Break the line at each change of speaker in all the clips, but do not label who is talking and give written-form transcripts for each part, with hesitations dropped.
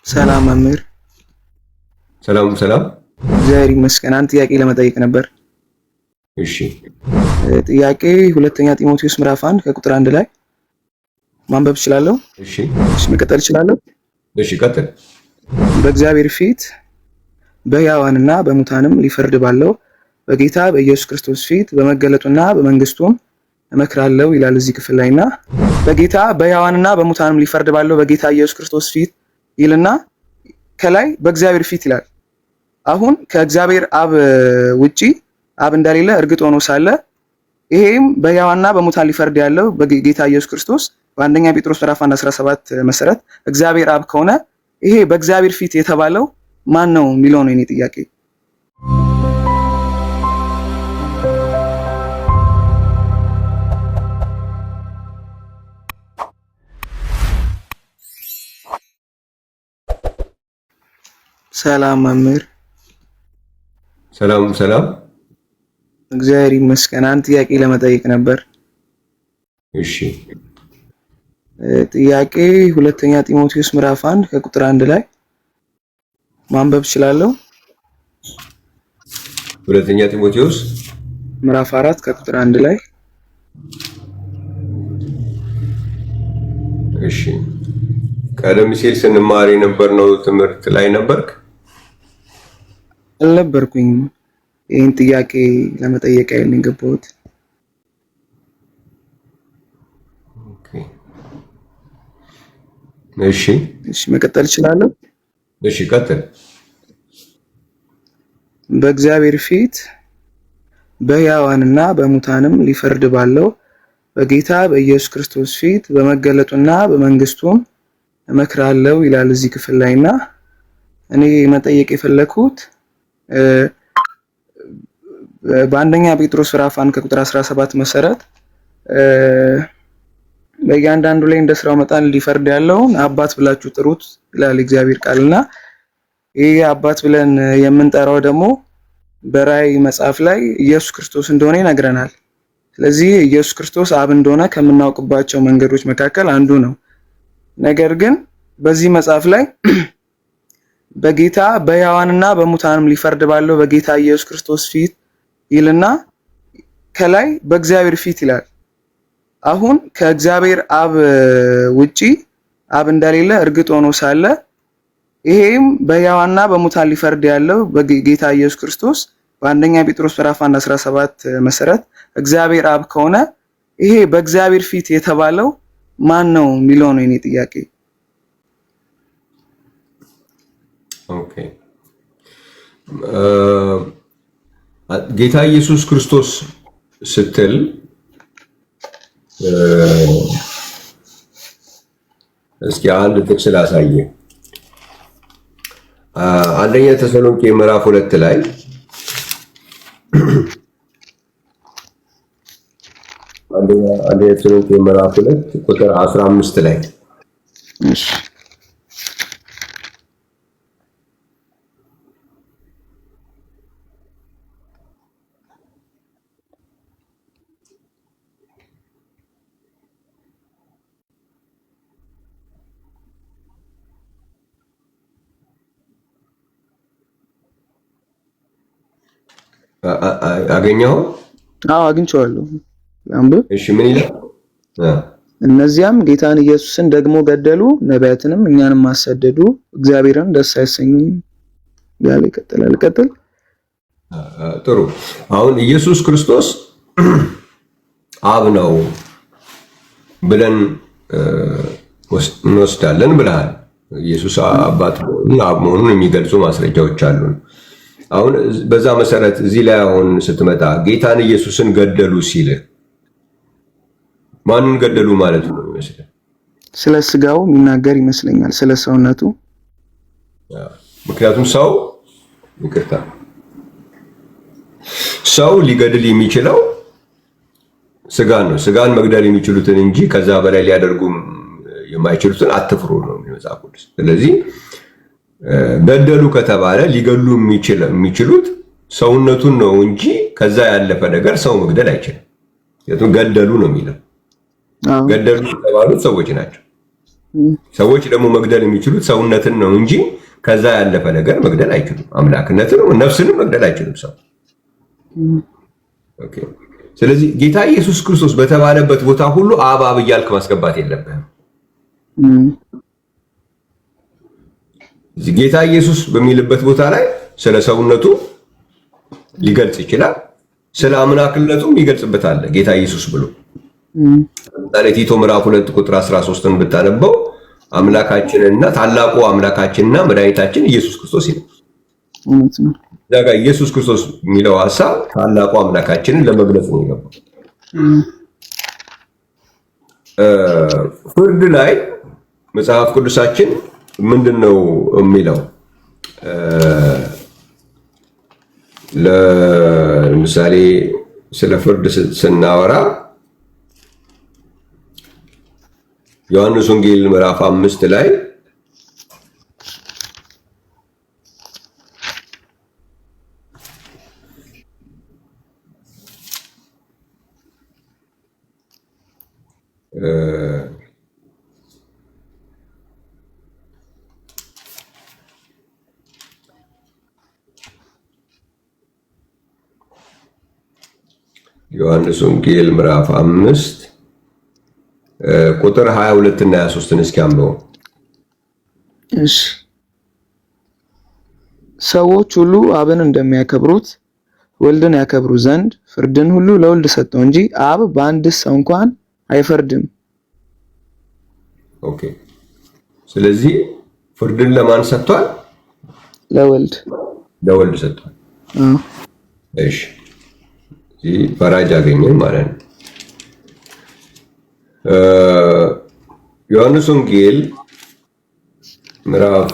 ሰላም መምህር።
ሰላም ሰላም።
እግዚአብሔር ይመስገን። አንድ ጥያቄ ለመጠየቅ ነበር።
እሺ
ጥያቄ ሁለተኛ ጢሞቴዎስ ምዕራፍ 1 ከቁጥር 1 ላይ ማንበብ እችላለሁ?
እሺ
መቀጠል እችላለሁ?
እሺ ቀጥል።
በእግዚአብሔር ፊት በሕያዋንና በሙታንም ሊፈርድ ባለው በጌታ በኢየሱስ ክርስቶስ ፊት በመገለጡና በመንግስቱም እመክራለሁ ይላል እዚህ ክፍል ላይና በጌታ በሕያዋንና በሙታንም ሊፈርድ ባለው በጌታ ኢየሱስ ክርስቶስ ፊት ይልና ከላይ በእግዚአብሔር ፊት ይላል። አሁን ከእግዚአብሔር አብ ውጪ አብ እንደሌለ እርግጥ ሆኖ ሳለ ይሄም በሕያዋንና በሙታን ሊፈርድ ያለው በጌታ ኢየሱስ ክርስቶስ በአንደኛ ጴጥሮስ ምዕራፍ 1:17 መሰረት እግዚአብሔር አብ ከሆነ ይሄ በእግዚአብሔር ፊት የተባለው ማን ነው የሚለው ነው የኔ ጥያቄ። ሰላም መምህር።
ሰላም ሰላም።
እግዚአብሔር ይመስገን። አንድ ጥያቄ ለመጠየቅ ነበር።
እሺ
ጥያቄ ሁለተኛ ጢሞቴዎስ ምዕራፍ 1 ከቁጥር 1 ላይ ማንበብ እችላለሁ?
ሁለተኛ ጢሞቴዎስ
ምዕራፍ 4 ከቁጥር 1 ላይ።
እሺ ቀደም ሲል ስንማር የነበርነው ትምህርት ላይ ነበርክ?
አልነበርኩኝም። ይህን ጥያቄ ለመጠየቅ አይደል የገባሁት። እሺ መቀጠል እችላለሁ?
እሺ ቀጥል።
በእግዚአብሔር ፊት በሕያዋንና በሙታንም ሊፈርድ ባለው በጌታ በኢየሱስ ክርስቶስ ፊት በመገለጡና በመንግስቱም እመክራለሁ ይላል እዚህ ክፍል ላይና እኔ መጠየቅ የፈለኩት በአንደኛ ጴጥሮስ ምዕራፍ 1 ከቁጥር 17 መሰረት በእያንዳንዱ ላይ እንደ ስራው መጠን ሊፈርድ ያለውን አባት ብላችሁ ጥሩት ይላል እግዚአብሔር ቃልና ይሄ አባት ብለን የምንጠራው ደግሞ በራእይ መጽሐፍ ላይ ኢየሱስ ክርስቶስ እንደሆነ ይነግረናል። ስለዚህ ኢየሱስ ክርስቶስ አብ እንደሆነ ከምናውቅባቸው መንገዶች መካከል አንዱ ነው። ነገር ግን በዚህ መጽሐፍ ላይ በጌታ በሕያዋንና በሙታንም ሊፈርድ ባለው በጌታ ኢየሱስ ክርስቶስ ፊት ይልና ከላይ በእግዚአብሔር ፊት ይላል። አሁን ከእግዚአብሔር አብ ውጪ አብ እንደሌለ እርግጥ ሆኖ ሳለ ይሄም በሕያዋንና በሙታን ሊፈርድ ያለው በጌታ ኢየሱስ ክርስቶስ በአንደኛ ጴጥሮስ ምዕራፍ 1:17 መሰረት እግዚአብሔር አብ ከሆነ ይሄ በእግዚአብሔር ፊት የተባለው ማን ነው የሚለው ነው የኔ ጥያቄ።
ኦኬ ጌታ ኢየሱስ ክርስቶስ ስትል እስኪ አንድ ጥቅስ ላሳየ። አንደኛ ተሰሎንቄ ምዕራፍ 2 ላይ አንደኛ ተሰሎንቄ ምዕራፍ 2 ቁጥር 15 ላይ
እሺ
አገኘው?
አዎ አግኝቼዋለሁ። አንብብ።
እሺ ምን ይላል?
እነዚያም ጌታን ኢየሱስን ደግሞ ገደሉ፣ ነቢያትንም እኛንም አሰደዱ፣ እግዚአብሔርን ደስ አያሰኙም ያለ ይቀጥላል። ቀጥል።
ጥሩ። አሁን ኢየሱስ ክርስቶስ አብ ነው ብለን እንወስዳለን ብለሃል። ኢየሱስ አባት መሆኑን አብ መሆኑን የሚገልጹ ማስረጃዎች አሉን። አሁን በዛ መሰረት እዚህ ላይ አሁን ስትመጣ ጌታን ኢየሱስን ገደሉ ሲል ማንን ገደሉ ማለት ነው ይመስላል?
ስለ ስጋው የሚናገር ይመስለኛል፣ ስለ ሰውነቱ።
ምክንያቱም ሰው ሊገድል የሚችለው ስጋን ነው። ስጋን መግደል የሚችሉትን እንጂ ከዛ በላይ ሊያደርጉ የማይችሉትን አትፍሩ ነው መጽሐፍ ቅዱስ። ስለዚህ ገደሉ ከተባለ ሊገሉ የሚችሉት ሰውነቱን ነው እንጂ ከዛ ያለፈ ነገር ሰው መግደል አይችልም። ገደሉ ነው የሚለው። ገደሉ የተባሉት ሰዎች ናቸው። ሰዎች ደግሞ መግደል የሚችሉት ሰውነትን ነው እንጂ ከዛ ያለፈ ነገር መግደል አይችሉም። አምላክነትን ነፍስንም መግደል አይችሉም ሰው። ኦኬ። ስለዚህ ጌታ ኢየሱስ ክርስቶስ በተባለበት ቦታ ሁሉ አብ አብ እያልክ ማስገባት የለብህም። ጌታ ኢየሱስ በሚልበት ቦታ ላይ ስለ ሰውነቱ ሊገልጽ ይችላል፣ ስለ አምላክነቱም ይገልጽበታል ጌታ ኢየሱስ ብሎ። ለምሳሌ ቲቶ ምዕራፍ 2 ቁጥር 13ን ብታነበው አምላካችንና ታላቁ አምላካችንና መድኃኒታችን ኢየሱስ ክርስቶስ ይላል። እዛ ጋር ኢየሱስ ክርስቶስ የሚለው ሐሳብ ታላቁ አምላካችንን ለመግለጽ ነው የገባው። ፍርድ ላይ መጽሐፍ ቅዱሳችን ምንድነው የሚለው? ለምሳሌ ስለ ፍርድ ስናወራ ዮሐንስ ወንጌል ምዕራፍ 5 ላይ ዮሐንስ ወንጌል ምዕራፍ 5 ቁጥር 22 እና 23 እስኪ አንብበው።
እሺ። ሰዎች ሁሉ አብን እንደሚያከብሩት ወልድን ያከብሩ ዘንድ ፍርድን ሁሉ ለወልድ ሰጠው እንጂ አብ በአንድስ ሰው እንኳን አይፈርድም።
ኦኬ። ስለዚህ ፍርድን ለማን ሰጥቷል? ለወልድ ሰጥቷል። እሺ። ፈራጅ አገኘን ማለት ነው። ዮሐንስ ወንጌል ምዕራፍ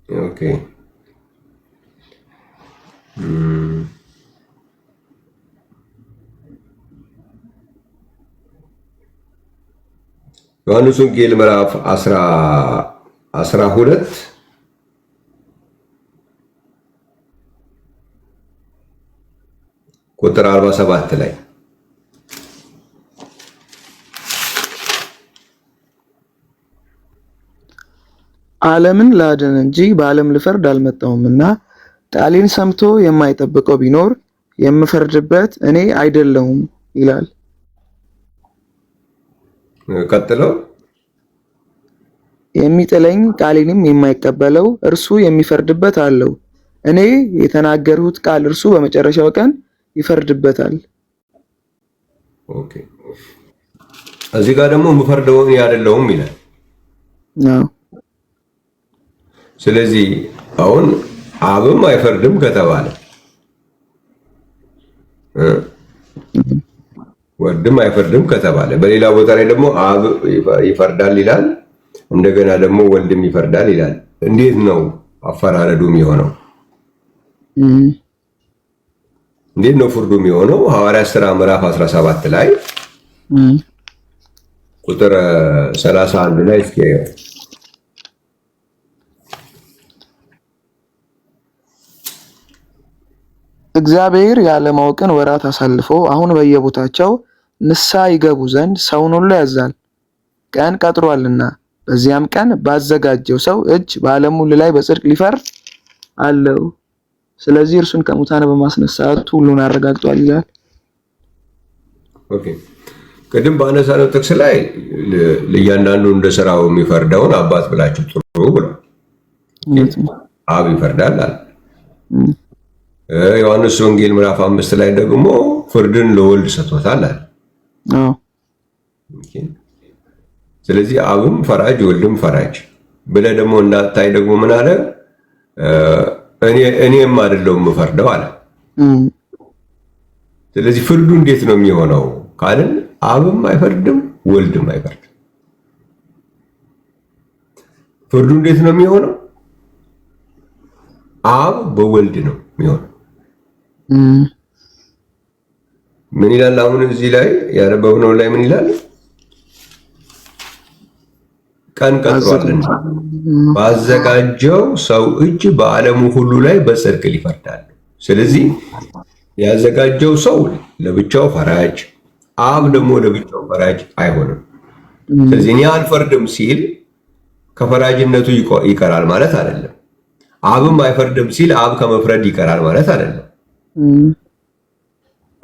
ኦኬ ዮሐንስ ወንጌል ምዕራፍ 12 ቁጥር 47 ላይ
ዓለምን ላድን እንጂ በዓለም ልፈርድ አልመጣሁምና ቃሌን ሰምቶ የማይጠብቀው ቢኖር የምፈርድበት እኔ አይደለሁም ይላል።
ቀጥለው
የሚጥለኝ ቃሌንም የማይቀበለው እርሱ የሚፈርድበት አለው። እኔ የተናገርሁት ቃል እርሱ በመጨረሻው ቀን ይፈርድበታል።
ኦኬ። እዚህ ጋር ደግሞ የምፈርደው እኔ አይደለሁም ይላል። ስለዚህ አሁን አብም አይፈርድም ከተባለ ወልድም አይፈርድም ከተባለ በሌላ ቦታ ላይ ደግሞ አብ ይፈርዳል ይላል፣ እንደገና ደግሞ ወልድም ይፈርዳል ይላል። እንዴት ነው አፈራረዱ የሚሆነው? እንዴት ነው ፍርዱ የሚሆነው? ሐዋርያት ሥራ ምዕራፍ 17 ላይ ቁጥር 31 ላይ እስኪ
እግዚአብሔር ያለማወቅን ወራት አሳልፎ አሁን በየቦታቸው ንስሐ ይገቡ ዘንድ ሰውን ሁሉ ያዛል፣ ቀን ቀጥሯልና በዚያም ቀን ባዘጋጀው ሰው እጅ በዓለም ሁሉ ላይ በጽድቅ ሊፈርድ አለው። ስለዚህ እርሱን ከሙታን በማስነሳቱ ሁሉን አረጋግጧል ይላል።
ኦኬ። ቅድም ባነሳነው ጥቅስ ላይ ለእያንዳንዱ እንደ ስራው የሚፈርደውን አባት ብላችሁ ጥሩ ብሏል። አብ ይፈርዳል አለ። ዮሐንስ ወንጌል ምዕራፍ 5 ላይ ደግሞ ፍርድን ለወልድ ሰጥቶታል አለ። ስለዚህ አብም ፈራጅ ወልድም ፈራጅ ብለህ ደግሞ እንዳታይ ደግሞ ምን አለ? እኔም አይደለሁም የምፈርደው አለ። ስለዚህ ፍርዱ እንዴት ነው የሚሆነው ካልን አብም አይፈርድም ወልድም አይፈርድም። ፍርዱ እንዴት ነው የሚሆነው? አብ በወልድ ነው የሚሆነው። ምን ይላል አሁን እዚህ ላይ ያነበብነው ላይ ምን ይላል? ቀን ቀጥሯልና ባዘጋጀው ሰው እጅ በዓለሙ ሁሉ ላይ በጽድቅ ሊፈርዳል። ስለዚህ ያዘጋጀው ሰው ለብቻው ፈራጅ፣ አብ ደግሞ ለብቻው ፈራጅ አይሆንም። ስለዚህ እኔ አልፈርድም ሲል ከፈራጅነቱ ይቀራል ማለት አይደለም። አብም አይፈርድም ሲል አብ ከመፍረድ ይቀራል ማለት አይደለም።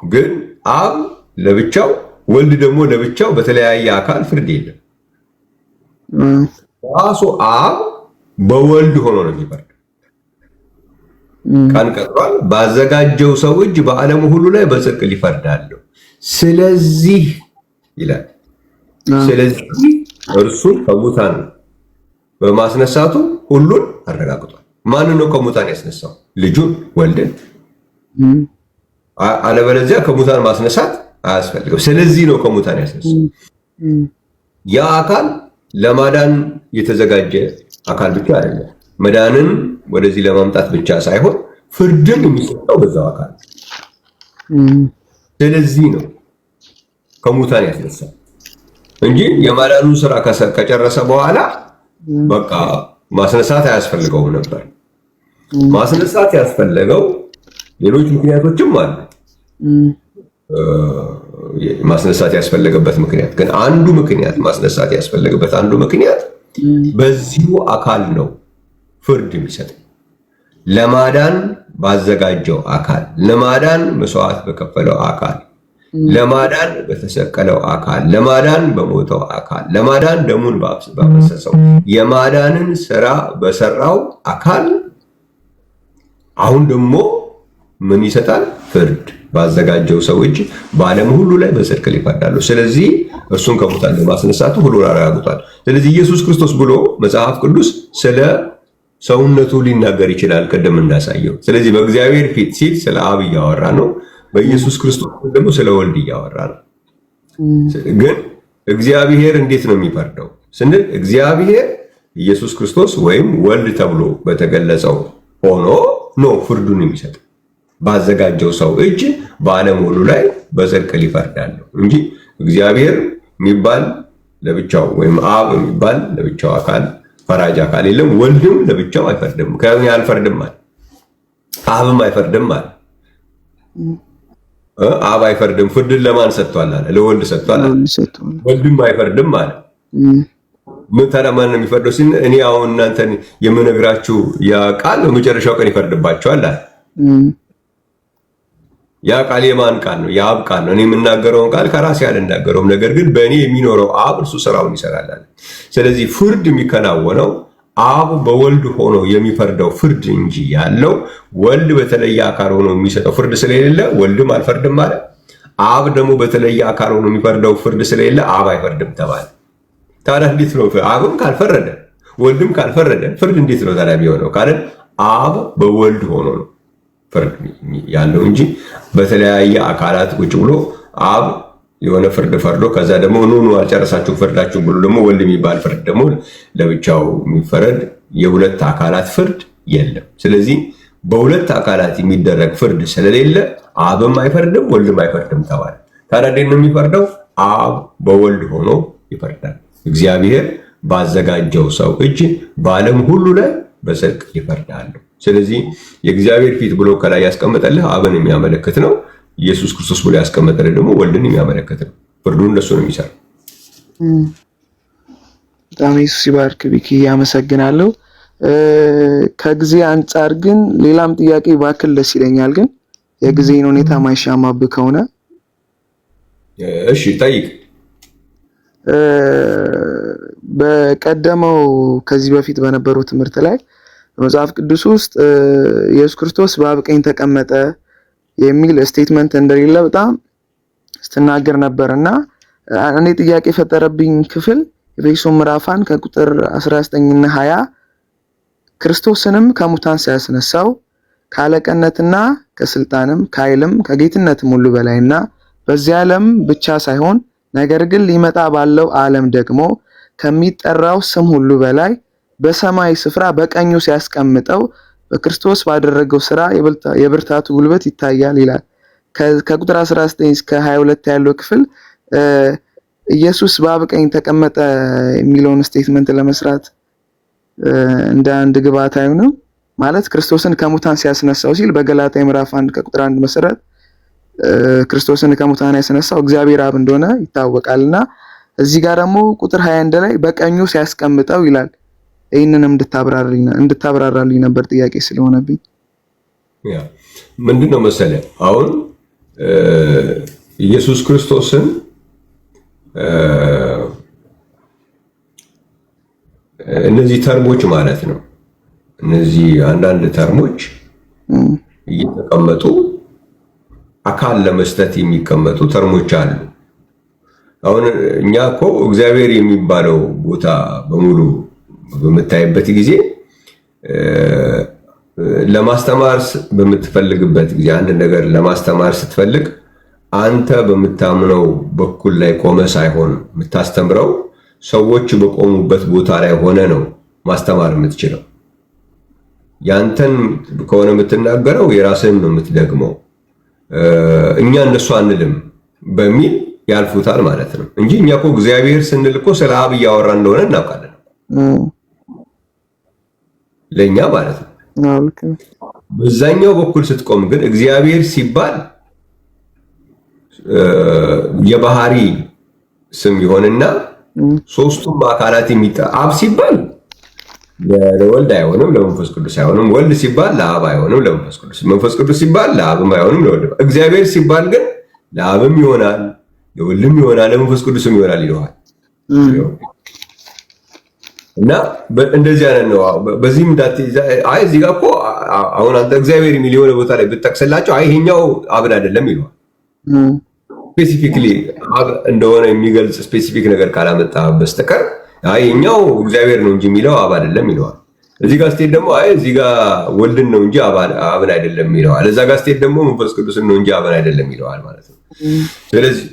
ግን አብ ለብቻው ወልድ ደግሞ ለብቻው በተለያየ አካል ፍርድ የለም። ራሱ አብ በወልድ ሆኖ ነው የሚፈርድ። ቀን ቀጥሯል ባዘጋጀው ሰው እጅ በዓለሙ ሁሉ ላይ በጽድቅ ሊፈርዳል። ስለዚህ ይላል ስለዚህ እርሱን ከሙታን በማስነሳቱ ሁሉን አረጋግጧል። ማንን ነው ከሙታን ያስነሳው? ልጁን ወልድን። አለበለዚያ ከሙታን ማስነሳት አያስፈልገው። ስለዚህ ነው ከሙታን ያስነሳው። ያ አካል ለማዳን የተዘጋጀ አካል ብቻ አይደለም። መዳንን ወደዚህ ለማምጣት ብቻ ሳይሆን ፍርድም የሚሰጠው በዛው አካል። ስለዚህ ነው ከሙታን ያስነሳው እንጂ የማዳኑን ስራ ከጨረሰ በኋላ በቃ ማስነሳት አያስፈልገውም ነበር። ማስነሳት ያስፈለገው ሌሎች ምክንያቶችም አሉ። ማስነሳት ያስፈለገበት ምክንያት ግን አንዱ ምክንያት ማስነሳት ያስፈለገበት አንዱ ምክንያት በዚሁ አካል ነው ፍርድ የሚሰጥ። ለማዳን ባዘጋጀው አካል፣ ለማዳን መስዋዕት በከፈለው አካል፣ ለማዳን በተሰቀለው አካል፣ ለማዳን በሞተው አካል፣ ለማዳን ደሙን ባፈሰሰው የማዳንን ስራ በሰራው አካል አሁን ደግሞ ምን ይሰጣል? ፍርድ ባዘጋጀው ሰው እጅ በዓለም ሁሉ ላይ በጽድቅ ሊፈርዳሉ። ስለዚህ እርሱን ከሙታን ለማስነሳቱ ሁሉን አረጋግጧል። ስለዚህ ኢየሱስ ክርስቶስ ብሎ መጽሐፍ ቅዱስ ስለ ሰውነቱ ሊናገር ይችላል፣ ቅድም እንዳሳየው። ስለዚህ በእግዚአብሔር ፊት ሲል ስለ አብ እያወራ ነው፣ በኢየሱስ ክርስቶስ ደግሞ ስለ ወልድ እያወራ ነው። ግን እግዚአብሔር እንዴት ነው የሚፈርደው ስንል እግዚአብሔር ኢየሱስ ክርስቶስ ወይም ወልድ ተብሎ በተገለጸው ሆኖ ነው ፍርዱን የሚሰጥ። ባዘጋጀው ሰው እጅ በዓለም ሁሉ ላይ በጽድቅ ሊፈርዳል እንጂ እግዚአብሔር የሚባል ለብቻው ወይም አብ የሚባል ለብቻው አካል ፈራጅ አካል የለም። ወልድም ለብቻው አይፈርድም። ከምን አልፈርድም ማለት አብም አይፈርድም ማለት አብ አይፈርድም። ፍርድን ለማን ሰጥቷል አለ? ለወልድ ሰጥቷል አለ። ወልድም አይፈርድም ማለት ምን ታዲያ ማን ነው የሚፈርደው ሲል እኔ አሁን እናንተን የምነግራችሁ ያ ቃል በመጨረሻው ቀን ይፈርድባቸዋል አለ። ያ ቃል የማን ቃል ነው? የአብ ቃል ነው። እኔ የምናገረውን ቃል ከራሴ አልናገረውም፣ ነገር ግን በእኔ የሚኖረው አብ እርሱ ስራውን ይሰራል አለ። ስለዚህ ፍርድ የሚከናወነው አብ በወልድ ሆኖ የሚፈርደው ፍርድ እንጂ ያለው ወልድ በተለየ አካል ሆኖ የሚሰጠው ፍርድ ስለሌለ ወልድም አልፈርድም ማለት፣ አብ ደግሞ በተለየ አካል ሆኖ የሚፈርደው ፍርድ ስለሌለ አብ አይፈርድም ተባለ። ታዲያ እንዴት ነው? አብም ካልፈረደ ወልድም ካልፈረደ ፍርድ እንዴት ነው ታዲያ የሚሆነው ካለን አብ በወልድ ሆኖ ነው ፍርድ ያለው እንጂ በተለያየ አካላት ቁጭ ብሎ አብ የሆነ ፍርድ ፈርዶ ከዛ ደግሞ ኑ አልጨረሳችሁ ፍርዳችሁ ብሎ ደግሞ ወልድ የሚባል ፍርድ ደግሞ ለብቻው የሚፈረድ የሁለት አካላት ፍርድ የለም። ስለዚህ በሁለት አካላት የሚደረግ ፍርድ ስለሌለ አብም አይፈርድም ወልድም አይፈርድም ተባለ። ታዲያ እንዴት ነው የሚፈርደው? አብ በወልድ ሆኖ ይፈርዳል። እግዚአብሔር ባዘጋጀው ሰው እጅ በዓለም ሁሉ ላይ በጽድቅ ይፈርዳል። ስለዚህ የእግዚአብሔር ፊት ብሎ ከላይ ያስቀመጠልህ አብን የሚያመለክት ነው። ኢየሱስ ክርስቶስ ብሎ ያስቀመጠልህ ደግሞ ወልድን የሚያመለክት ነው። ፍርዱን እንደሱ ነው የሚሰራው።
በጣም ኢየሱስ ይባርክ። ቢኪ ያመሰግናለሁ። ከጊዜ አንጻር ግን ሌላም ጥያቄ ባክል ደስ ይለኛል፣ ግን የጊዜን ሁኔታ ማይሻማብህ ከሆነ
እሺ ጠይቅ።
በቀደመው ከዚህ በፊት በነበረው ትምህርት ላይ በመጽሐፍ ቅዱስ ውስጥ ኢየሱስ ክርስቶስ በአብ ቀኝ ተቀመጠ የሚል ስቴትመንት እንደሌለ በጣም ስትናገር ነበርና እኔ ጥያቄ የፈጠረብኝ ክፍል ኤፌሶን ምዕራፍ 1 ከቁጥር 19 እና 20 ክርስቶስንም ከሙታን ሲያስነሳው ከአለቅነትና ከስልጣንም ከኃይልም ከጌትነትም ሁሉ በላይና በዚህ ዓለም ብቻ ሳይሆን ነገር ግን ሊመጣ ባለው ዓለም ደግሞ ከሚጠራው ስም ሁሉ በላይ በሰማይ ስፍራ በቀኙ ሲያስቀምጠው በክርስቶስ ባደረገው ሥራ የብርታቱ ጉልበት ይታያል ይላል። ከቁጥር 19 እስከ 22 ያለው ክፍል ኢየሱስ በአብ ቀኝ ተቀመጠ የሚለውን ስቴትመንት ለመስራት እንደ አንድ ግብዓት አይሆንም ማለት ክርስቶስን ከሙታን ሲያስነሳው ሲል በገላትያ ምዕራፍ 1 ከቁጥር 1 መሰረት ክርስቶስን ከሙታን ያስነሳው እግዚአብሔር አብ እንደሆነ ይታወቃልና እዚህ ጋር ደግሞ ቁጥር 21 ላይ በቀኙ ሲያስቀምጠው ይላል። ይህንንም እንድታብራራልኝ ነበር ጥያቄ ስለሆነብኝ።
ያ ምንድነው መሰለህ አሁን ኢየሱስ ክርስቶስን እነዚህ ተርሞች ማለት ነው። እነዚህ አንዳንድ ተርሞች እየተቀመጡ አካል ለመስጠት የሚቀመጡ ተርሞች አሉ። አሁን እኛ እኮ እግዚአብሔር የሚባለው ቦታ በሙሉ በምታይበት ጊዜ ለማስተማር በምትፈልግበት ጊዜ አንድ ነገር ለማስተማር ስትፈልግ አንተ በምታምነው በኩል ላይ ቆመ ሳይሆን የምታስተምረው ሰዎች በቆሙበት ቦታ ላይ ሆነ ነው ማስተማር የምትችለው። ያንተን ከሆነ የምትናገረው የራስህን ነው የምትደግመው። እኛ እንደሱ አንልም በሚል ያልፉታል ማለት ነው እንጂ እኛ እኮ እግዚአብሔር ስንል እኮ ስለ አብ እያወራ እንደሆነ እናውቃለን። ለኛ ማለት ነው። በዛኛው በኩል ስትቆም ግን እግዚአብሔር ሲባል የባህሪ ስም ይሆንና ሶስቱም አካላት አብ ሲባል ለወልድ አይሆንም ለመንፈስ ቅዱስ አይሆንም፣ ወልድ ሲባል ለአብ አይሆንም ለመንፈስ ቅዱስ፣ መንፈስ ቅዱስ ሲባል ለአብም አይሆንም ለወልድ። እግዚአብሔር ሲባል ግን ለአብም ይሆናል ለወልድም ይሆናል ለመንፈስ ቅዱስም ይሆናል ይለዋል። እና እንደዚህ አይነት ነው። በዚህም አይ እዚህ ጋር እኮ አሁን አንተ እግዚአብሔር የሚል የሆነ ቦታ ላይ ብትጠቅስላቸው አይ ይሄኛው አብን አይደለም ይለዋል። ስፔሲፊክሊ አብ እንደሆነ የሚገልጽ ስፔሲፊክ ነገር ካላመጣ በስተቀር አይ ይሄኛው እግዚአብሔር ነው እንጂ የሚለው አብ አይደለም ይለዋል። እዚህ ጋር ስትሄድ ደግሞ አይ እዚህ ጋር ወልድን ነው እንጂ አብን አይደለም ይለዋል። እዛ ጋር ስትሄድ ደግሞ መንፈስ ቅዱስን ነው እንጂ አብን አይደለም ይለዋል ማለት ነው። ስለዚህ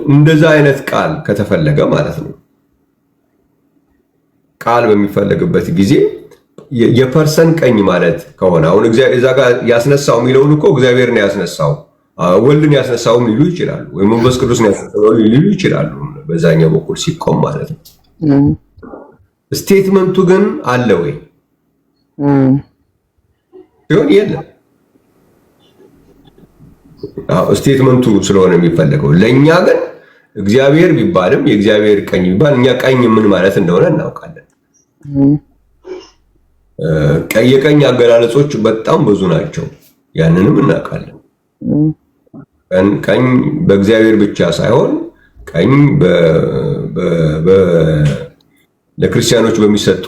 እንደዛ አይነት ቃል ከተፈለገ ማለት ነው ቃል በሚፈለግበት ጊዜ የፐርሰን ቀኝ ማለት ከሆነ አሁን እግዚአብሔር እዛ ጋር ያስነሳው የሚለውን እኮ እግዚአብሔር ነው ያስነሳው ወልድን ያስነሳውም ሊሉ ይችላሉ፣ ወይ መንፈስ ቅዱስን ያስነሳው ሊሉ ይችላሉ። በዛኛው በኩል ሲቆም ማለት ነው። ስቴትመንቱ ግን አለ ወይ ይሁን የለም? ስቴትመንቱ ስለሆነ የሚፈለገው ለኛ ግን እግዚአብሔር ቢባልም የእግዚአብሔር ቀኝ ቢባል እኛ ቀኝ ምን ማለት እንደሆነ እናውቃለን። የቀኝ አገላለጾች በጣም ብዙ ናቸው፣ ያንንም እናውቃለን። ቀኝ በእግዚአብሔር ብቻ ሳይሆን ቀኝ ለክርስቲያኖች በሚሰጡ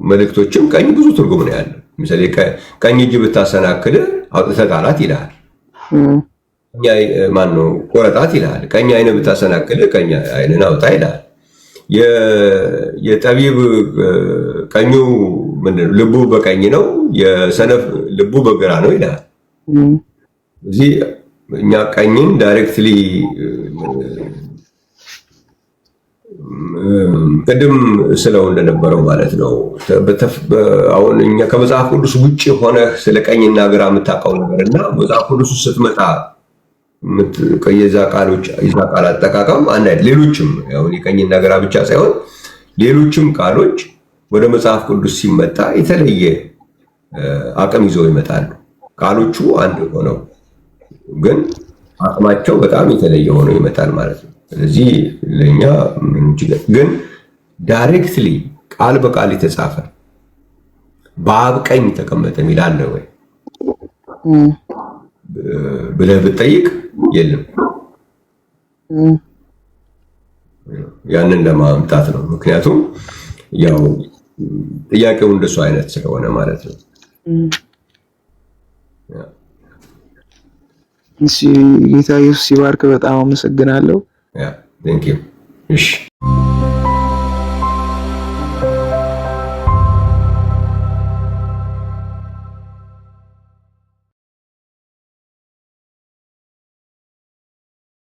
መልእክቶችም ቀኝ ብዙ ትርጉም ነው ያለው። ለምሳሌ ቀኝ እጅ ብታሰናክል አውጥተህ ጣላት ይላል። ማን ነው ቆረጣት ይላል። ቀኝ አይነ ብታሰናክል ቀኝ አይነን አውጣ ይላል። የጠቢብ ቀኙ ምንድነው? ልቡ በቀኝ ነው፣ የሰነፍ ልቡ በግራ ነው ይላል። እዚህ እኛ ቀኝን ዳይሬክትሊ ቅድም ስለው እንደነበረው ማለት ነው። አሁን እኛ ከመጽሐፍ ቅዱስ ውጭ ሆነ ስለ ቀኝና ግራ የምታውቀው ነገርና መጽሐፍ ቅዱስ ስትመጣ የዛ ቃል አጠቃቀም አንድ አይደል። ሌሎችም አሁን የቀኝና ግራ ብቻ ሳይሆን ሌሎችም ቃሎች ወደ መጽሐፍ ቅዱስ ሲመጣ የተለየ አቅም ይዘው ይመጣሉ። ቃሎቹ አንድ ሆነው ግን አቅማቸው በጣም የተለየ ሆኖ ይመጣል ማለት ነው። ስለዚህ ለኛ ግን ዳይሬክትሊ ቃል በቃል የተጻፈ በአብ ቀኝ ተቀመጠ የሚል አለ ወይ ብለህ ብትጠይቅ የለም። ያንን ለማምጣት ነው። ምክንያቱም ያው ጥያቄው እንደሱ አይነት ስለሆነ ማለት ነው።
እሺ ጌታ ኢየሱስ ይባርክ። በጣም አመሰግናለሁ።
ቴንክ ዩ። እሺ